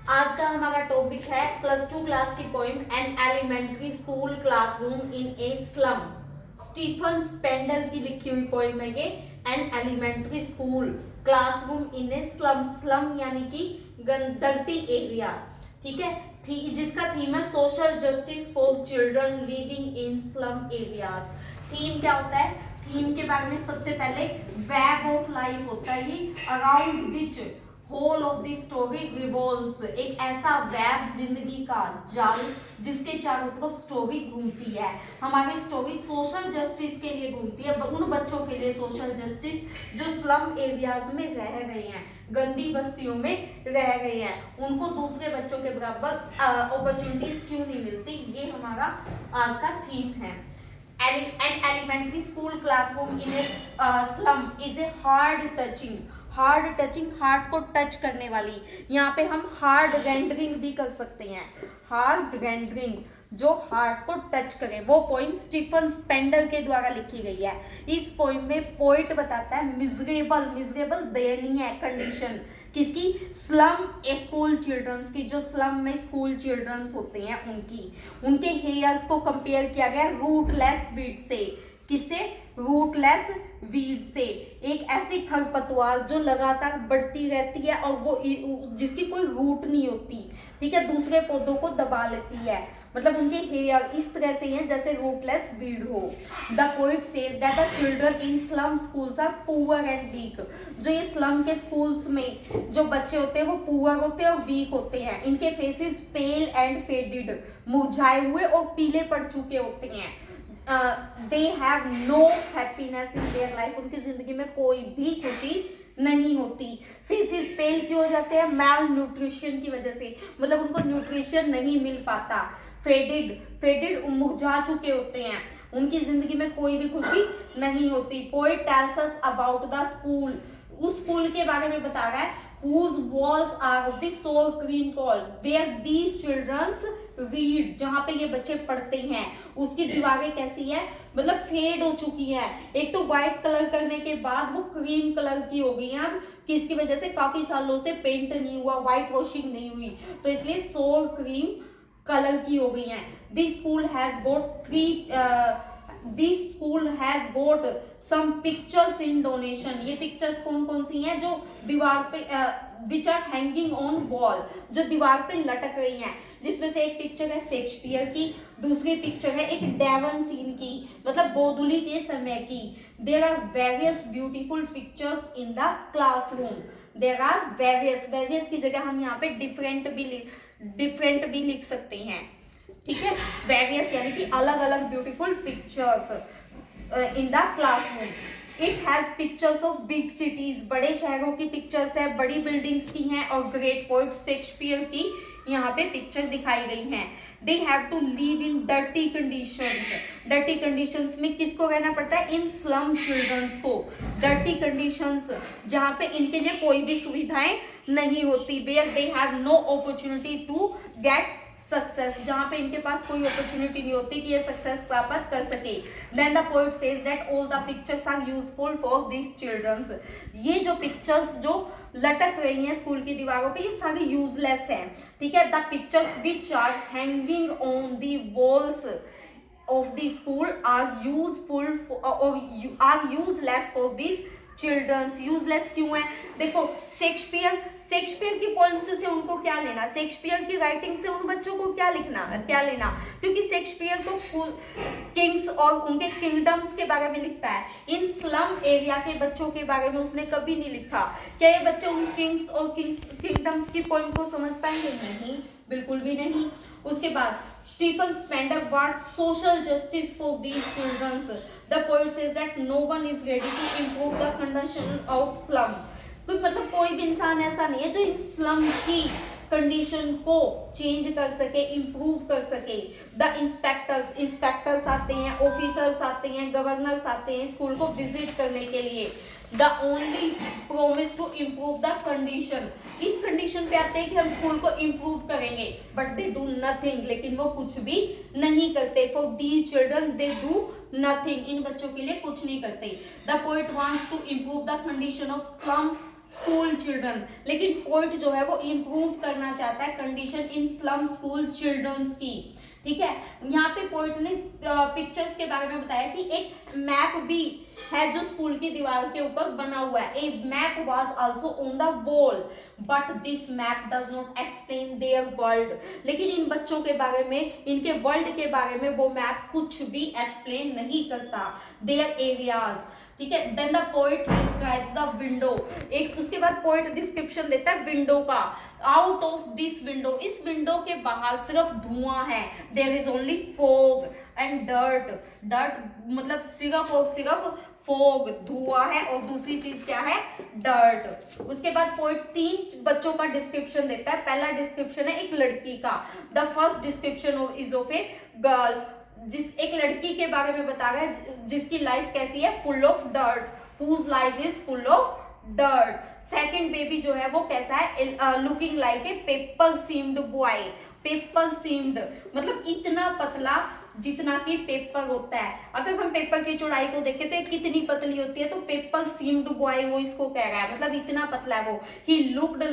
आज का हमारा टॉपिक है +2 क्लास की poem an elementary school classroom in a slum. Stephen Spender की लिखी हुई पोइम है ये, an elementary school classroom in a slum. Slum यानी कि डर्टी एरिया, ठीक है। जिसका थीम है social justice for children living in slum areas. Theme क्या होता है? थीम के बारे में सबसे पहले वेब ऑफ लाइफ होता है ये, around which whole of the story revolves. एक ऐसा वेब, जिंदगी का जाल जिसके चारों तरफ स्टोरी घूमती है। हमारी स्टोरी सोशल जस्टिस के लिए घूमती है, उन बच्चों के लिए सोशल जस्टिस जो स्लम एरियाज में रह रहे हैं, गंदी बस्तियों में रह रहे हैं। उनको दूसरे बच्चों के बराबर अपॉर्चुनिटीज क्यों नहीं मिलती, ये हमारा आज का थीम है। An elementary school classroom in a slum is a hard touching, heart को टच करने वाली। यहाँ पे हम हार्ड रेंडरिंग भी कर सकते हैं, हार्ड रेंडरिंग जो हार्ट को टच करे। वो पोइम स्टीफन स्पेंडर के द्वारा लिखी गई है। इस पोइम में पोइट बताता है मिजरेबल दयनीय कंडीशन किसकी? स्लम स्कूल चिल्ड्रंस की। जो स्लम में स्कूल चिल्ड्रंस होते हैं उनके हेयर्स को कंपेयर किया गया रूटलेस वीड से। किससे? रूटलेस वीड से। एक ऐसी खरपतवार जो लगातार बढ़ती रहती है और वो जिसकी कोई रूट नहीं होती, ठीक है, दूसरे पौधों को दबा लेती है। मतलब उनके हेयर इस तरह से हैं जैसे रूटलेस वीड हो। The poet says that the children in slum schools are poor and weak. जो ये स्लम के स्कूल्स में जो बच्चे होते हैं वो पुअर होते हैं और वीक होते हैं। इनके फेसेस पेल एंड फेडेड, मुरझाए हुए और पीले पड़ चुके होते हैं। They have no happiness in their life. उनकी जिंदगी में कोई भी खुशी नहीं होती। फेसेस पेल क्यों हो जाते हैं? मैल न्यूट्रिशन की वजह से, मतलब उनको न्यूट्रिशन नहीं मिल पाता। फेडेड मुरझा चुके होते हैं, उनकी जिंदगी में कोई भी खुशी नहीं होती। Poet tells us about the school, उस स्कूल के बारे में बता रहा है whose walls are of the sour cream color where these children read, जहाँ पे ये बच्चे पढ़ते हैं उसकी दीवारें कैसी है? मतलब फेड हो चुकी है। एक तो व्हाइट कलर करने के बाद वो क्रीम कलर की हो गई है अब, किसकी वजह से? काफी सालों से पेंट नहीं हुआ, व्हाइट वॉशिंग नहीं हुई, तो इसलिए सोर क्रीम कलर की हो गई है। This school has got some pictures in donation. ये पिक्चर्स कौन कौन सी हैं? जो दीवार पे which are hanging on wall, जो दीवार पे लटक रही हैं, जिसमें से एक पिक्चर है शेक्सपियर की, दूसरी पिक्चर है एक डेवन सीन की, मतलब गोधुली के समय की। There are various beautiful pictures in the classroom. There are various की जगह हम यहाँ पे डिफरेंट भी लिख सकते हैं, ठीक है। वेरियस यानी कि अलग अलग beautiful pictures in the classroom. It has pictures of big cities, बड़े शहरों की पिक्चर्स है, बड़ी बिल्डिंग्स की हैं, और ग्रेट पोएट शेक्सपियर की यहाँ पे पिक्चर दिखाई गई हैं। They have to live in dirty conditions. Dirty conditions में किसको रहना पड़ता है? इन स्लम चिल्ड्रंस को। डर्टी कंडीशंस जहाँ पे इनके लिए कोई भी सुविधाएं नहीं होती। Where they have no opportunity to get success, जहां पे इनके पास कोई अपॉर्चुनिटी नहीं होती कि ये सक्सेस प्राप्त कर सके। Then the poet says that all the pictures are useful for these childrens. ये जो पिक्चर्स जो लटक रही हैं स्कूल की दीवारों पे, ये सारी यूजलेस हैं, ठीक है। The pictures which are hanging on the walls of the school are useless for these childrens. Useless क्यों है? देखो शेक्सपियर की पोएम्स से उनको क्या लेना, शेक्सपियर की राइटिंग से उन बच्चों को क्या लेना, क्योंकि शेक्सपियर तो किंग्स और उनके किंगडम्स के बारे में लिखता है। इन स्लम एरिया के बच्चों के बारे में उसने कभी नहीं लिखा। क्या ये बच्चे उन किंग्स और किंगडम्स की पोएम को समझ पाएंगे? नहीं, बिल्कुल भी नहीं। उसके बाद Stephen Spender wants social justice for these childrens. The poet says that no one is ready to improve the condition of slum. तो मतलब कोई भी इंसान ऐसा नहीं है जो इन स्लम की कंडीशन को चेंज कर सके, इंप्रूव कर सके। द इंस्पेक्टर्स आते हैं, ऑफिसर्स आते हैं, गवर्नर्स आते हैं स्कूल को विजिट करने के लिए। The only promise to improve the condition, इस कंडीशन पे आते हैं कि हम स्कूल को इम्प्रूव करेंगे, बट दे डू नथिंग, लेकिन वो कुछ भी नहीं करते। For these children they do nothing, इन बच्चों के लिए कुछ नहीं करते। The poet wants to improve the condition of slum school children, लेकिन पोइट जो है वो इम्प्रूव करना चाहता है condition in slum school childrens की। ठीक है, यहाँ पे पोइट ने पिक्चर्स के बारे में बताया कि एक मैप भी है जो स्कूल की दीवार के ऊपर बना हुआ है। A map was also on the wall but this map does not explain their world, लेकिन इन बच्चों के बारे में, इनके वर्ल्ड के बारे में वो मैप कुछ भी एक्सप्लेन नहीं करता, देयर एरियाज। ठीक है, then the poet describes the window, एक उसके बाद पोइट डिस्क्रिप्शन देता है विंडो का। आउट ऑफ दिस विंडो, इस विंडो के बाहर सिर्फ धुआं है, there is only fog and dirt, dirt मतलब सिर्फ और सिर्फ फॉग धुआं है, और दूसरी चीज क्या है, डर्ट। उसके बाद पोइट 3 बच्चों का डिस्क्रिप्शन देता है। पहला डिस्क्रिप्शन है एक लड़की का, the first description is of a girl, जिस एक लड़की के बारे में बता रहा है जिसकी लाइफ कैसी है, full of dirt, whose life is full of dirt. Second baby जो है वो कैसा है, looking like a paper seemed boy, paper seemed मतलब इतना पतला जितना कि पेपर होता है। अगर हम पेपर की चौड़ाई को देखें तो ये कितनी पतली होती है, तो पेपर सीम्ड बॉय वो इसको कह रहा है, मतलब इतना पतला है वो। He looked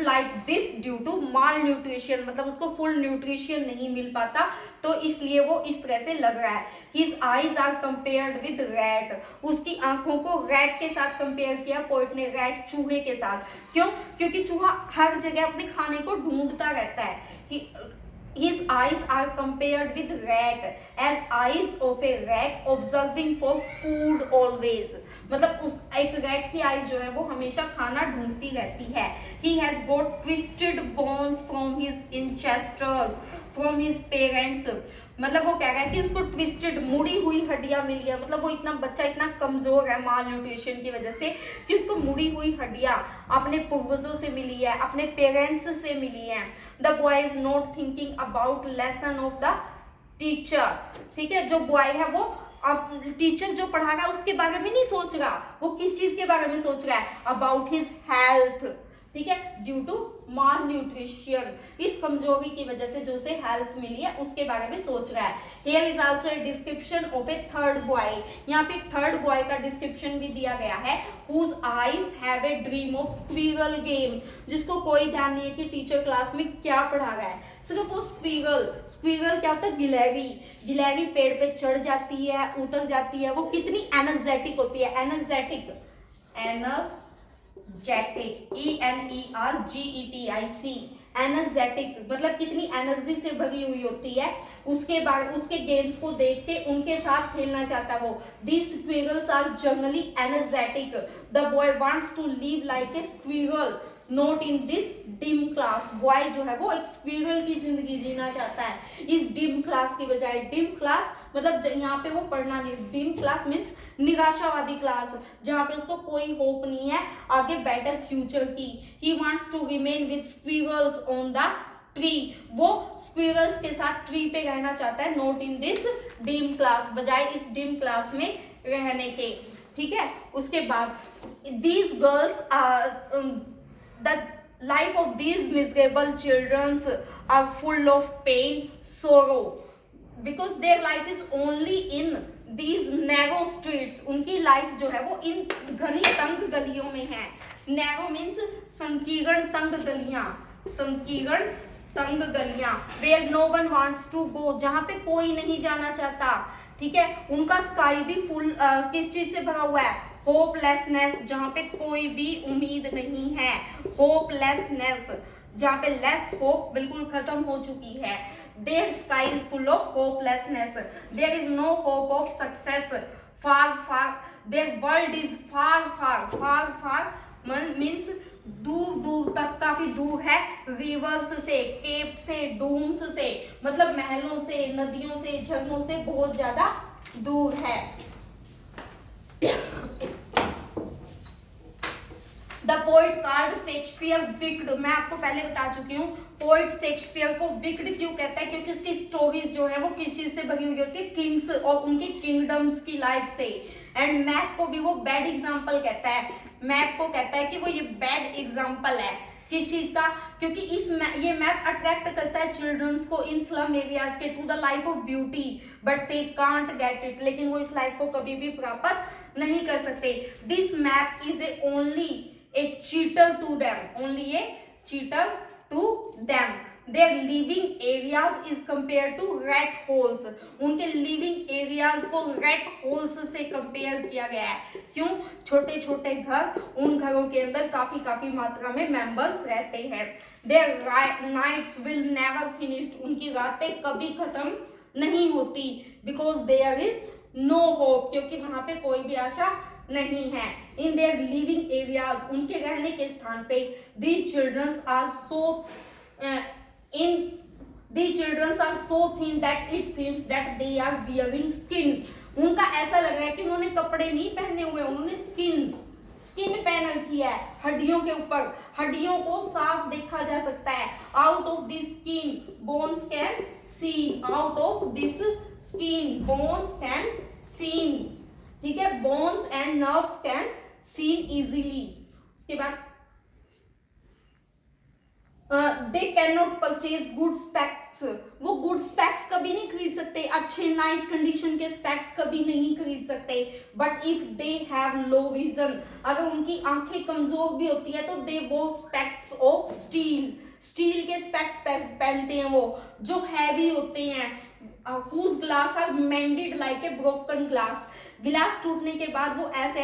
like this due to malnutrition, मतलब उसको फुल न्यूट्रिशन नहीं मिल पाता, तो इसलिए वो इस तरह से लग रहा है। His eyes are compared with rat, उसकी आंखों को रैट के साथ कंपेयर किया पोइट ने, रैट चूहे के साथ। क्यों? क्योंकि चूहा हर जगह अपने खाने को ढूंढता रहता है। His eyes are compared with rat as eyes of a rat observing for food always, मतलब उस एक रैट की आईज जो है वो हमेशा खाना ढूंढती रहती है। He has got twisted bones from his ancestors, from his parents, मतलब वो कह रहा है कि उसको ट्विस्टेड मुड़ी हुई हड्डियां मिली है, मतलब वो इतना बच्चा इतना कमजोर है माल न्यूट्रिशन की वजह से कि उसको मुड़ी हुई हड्डियां अपने पूर्वजों से मिली है, अपने पेरेंट्स से मिली है। The boy is not thinking about lesson of the teacher, ठीक है, जो बॉय है वो अब टीचर जो पढ़ा रहा है उसके बारे में नहीं सोच रहा, वो किस चीज के बारे में सोच रहा है, अबाउट हिज हेल्थ, ठीक है, ड्यू टू माल न्यूट्रिशन, इस कमजोरी की वजह से जो उसे हेल्थ मिली है उसके बारे में सोच रहा है। Here is also a description of A third boy, यहाँ पे एक थर्ड बॉय का डिस्क्रिप्शन भी दिया गया है, whose eyes have a dream of squirrel game, जिसको कोई ध्यान नहीं है कि टीचर क्लास में क्या पढ़ा रहा है, सिर्फ वो स्क्विरल क्या होता है, गिलहरी पेड़ पे चढ़ जाती है, उतर जाती है, वो कितनी एनर्जेटिक होती है, एनर्जेटिक ENERGETIC, एनर्जेटिक मतलब कितनी एनर्जी से भरी हुई होती है, उसके बाद उसके गेम्स को देख के उनके साथ खेलना चाहता है वो। These squirrels are generally energetic. The boy wants to live like a squirrel, not in this dim class. Boy जो है वो एक स्क्विरल की जिंदगी जीना चाहता है इस डिम क्लास की बजाय। डिम क्लास मतलब यहाँ पे वो पढ़ना नहीं, डिम क्लास मीन्स निराशावादी क्लास, जहाँ पे उसको कोई होप नहीं है आगे बेटर फ्यूचर की। He wants to remain with squirrels on the tree, वो स्क्विरल्स के साथ ट्री पे रहना चाहता है, not in this dim class, बजाय इस डिम क्लास में रहने के, ठीक है। उसके बाद these girls are the life of these miserable children are full of pain, sorrow, because their life is only in these narrow streets, उनकी लाइफ जो है वो इन घनी तंग गलियों में है। narrow means संकीर्ण तंग गलियां, संकीर्ण तंग गलियां, where no one wants to go, जहाँ पे कोई नहीं जाना चाहता, ठीक है। उनका स्काई भी फुल किस चीज से भरा हुआ है, होपलेसनेस, जहाँ पे कोई भी उम्मीद नहीं है, होपलेसनेस, जहाँ पे लेस होप बिल्कुल खत्म हो चुकी है। Their sky is full of hopelessness, there is no hope of success, far far, their world is far far, far far means दूर दूर तक, काफी दूर है, रिवर्स से, केप से, डूम्स से, मतलब महलों से, नदियों से, झरनों से बहुत ज्यादा दूर है। The poet called Shakespeare wicked, मैं आपको पहले बता चुकी हूँ पोइट शेक्सपियर को विक्ड क्यों कहता है, क्योंकि उसकी स्टोरीज जो है वो किस चीज से भरी हुई होती है, किंग्स और उनके किंगडम्स की लाइफ से। एंड मैप को भी वो बैड एग्जाम्पल कहता है, मैप को कहता है कि वो ये बैड एग्जाम्पल है, किस चीज का? क्योंकि ये मैप अट्रैक्ट करता है चिल्ड्रंस को इन स्लम एरियाज के to the life of beauty, but they can't get it, लेकिन वो इस लाइफ को कभी भी प्राप्त नहीं कर सकते। This map is only a cheater to them, only a cheater to them. Their living areas is compared to rat holes, उनके living areas को rat holes से कंपेयर किया गया है। क्यों? छोटे छोटे घर, उन घरों के अंदर काफी मात्रा में मेंबर्स रहते हैं। Their nights will never finished, उनकी रातें कभी खत्म नहीं होती, because there is no hope, क्योंकि वहां पे कोई भी आशा नहीं है। In their living areas, उनके रहने के स्थान पे these children are so thin that it seems that they are wearing skin, उनका ऐसा लग रहा है कि उन्होंने कपड़े नहीं पहने हुए, उन्होंने स्किन पहन रखी है, हड्डियों के ऊपर, हड्डियों को साफ देखा जा सकता है। Out of this skin bones can seen, out of this skin bones can seen, ठीक है, bones and nerves can seen easily. उसके बाद they can not purchase good specs, वो गुड स्पेक्स कभी नहीं खरीद सकते, अच्छे नाइस कंडीशन के स्पेक्स कभी नहीं खरीद सकते। But if they have low vision, अगर उनकी आंखें कमजोर भी होती है तो दे वो स्पेक्स ऑफ स्टील के स्पेक्स पहनते हैं, वो जो हैवी होते हैं। whose glass are mended like a broken glass, गिलास टूटने के बाद वो ऐसे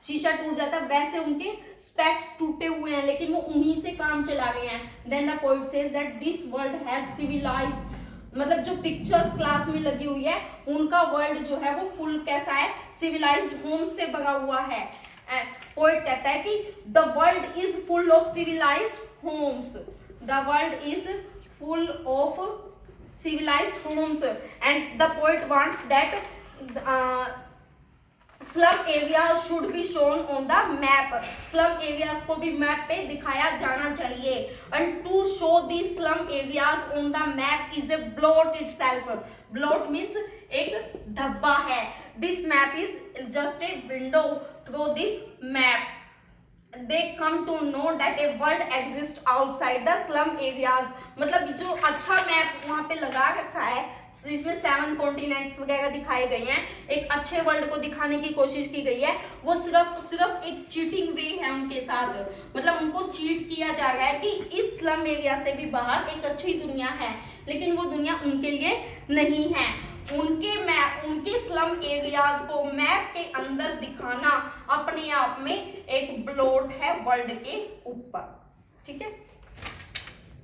शीशा टूट जाता है, वैसे उनके स्पेक्स टूटे हुए हैं, लेकिन वो उन्हीं से काम चला रहे हैं। Then the poet says that this world has civilized, मतलब जो पिक्चर्स क्लास में लगी हुई है उनका वर्ल्ड जो है वो फुल कैसा है, सिविलाइज्ड होम से भरा हुआ है। पोएट कहता है कि the world is full of civilized homes, the world is full of civilized homes, and the poet wants that slum areas should be shown on the map, slum areas को भी map पे दिखाया जाना चाहिए। and to show these slum areas on the map is a blot itself, blot means एक धब्बा है। this map is just a window through this map, they come to know that a world exists outside the slum areas, मतलब जो अच्छा map वहां पे लगा रखा है, इसमें 7 कॉन्टिनेंट्स वगैरह दिखाए गए हैं, एक अच्छे वर्ल्ड को दिखाने की कोशिश की गई है। वो सिर्फ एक चीटिंग वे है उनके साथ, मतलब उनको चीट किया जा रहा है कि इस स्लम एरिया से भी बाहर एक अच्छी दुनिया है, लेकिन वो दुनिया उनके लिए नहीं है। उनके स्लम एरियाज को मैप के अंदर दिखाना अपने आप में एक ब्लोट है वर्ल्ड के ऊपर, ठीक है।